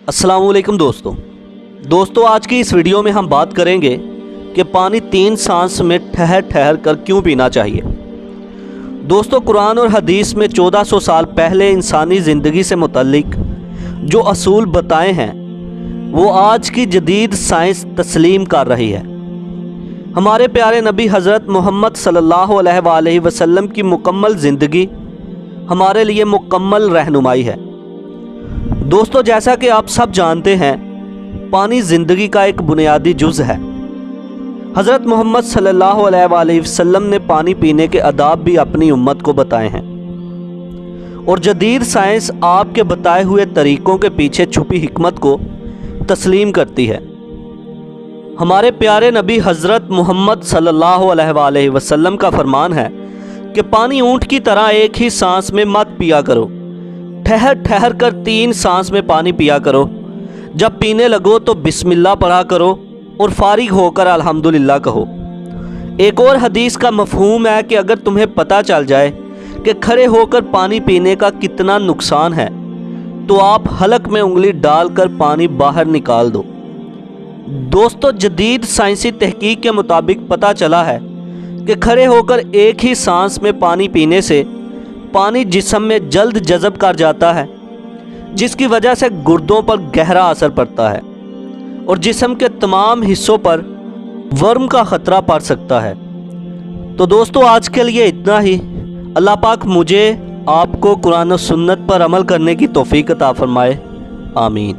अस्सलाम वालेकुम दोस्तों आज की इस वीडियो में हम बात करेंगे कि पानी 3 सांस में ठहर ठहर कर क्यों पीना चाहिए। दोस्तों कुरान और हदीस में 1400 साल पहले इंसानी ज़िंदगी से मुतल्लिक जो असूल बताए हैं वो आज की जदीद साइंस तस्लीम कर रही है। हमारे प्यारे नबी हज़रत मोहम्मद सल्लल्लाहु अलैहि वसल्लम की मुकम्मल ज़िंदगी हमारे लिए मुकम्मल रहनुमाई है। दोस्तों जैसा कि आप सब जानते हैं पानी ज़िंदगी का एक बुनियादी जुज़ है। हज़रत मोहम्मद सल्लल्लाहु अलैहि वसल्लम ने पानी पीने के आदाब भी अपनी उम्मत को बताए हैं और जदीद साइंस आपके बताए हुए तरीक़ों के पीछे छुपी हिकमत को तस्लीम करती है। हमारे प्यारे नबी हज़रत मोहम्मद सल्लल्लाहु अलैहि वसल्लम का फरमान है कि पानी ऊँट की तरह एक ही सांस में मत पिया करो, ठहर ठहर कर 3 सांस में पानी पिया करो। जब पीने लगो तो बिस्मिल्लाह पढ़ा करो और फारिग होकर अल्हम्दुलिल्लाह कहो। एक और हदीस का मफ़हूम है कि अगर तुम्हें पता चल जाए कि खड़े होकर पानी पीने का कितना नुकसान है तो आप हलक में उंगली डालकर पानी बाहर निकाल दो। दोस्तों जदीद साइंसी तहकीक के मुताबिक पता चला है कि खड़े होकर एक ही सांस में पानी पीने से पानी जिस्म में जल्द जज़ब कर जाता है, जिसकी वजह से गुर्दों पर गहरा असर पड़ता है और जिस्म के तमाम हिस्सों पर वर्म का ख़तरा पड़ सकता है। तो दोस्तों आज के लिए इतना ही। अल्लाह पाक मुझे आपको कुरान और सुन्नत पर अमल करने की तौफीक अता फरमाए। आमीन।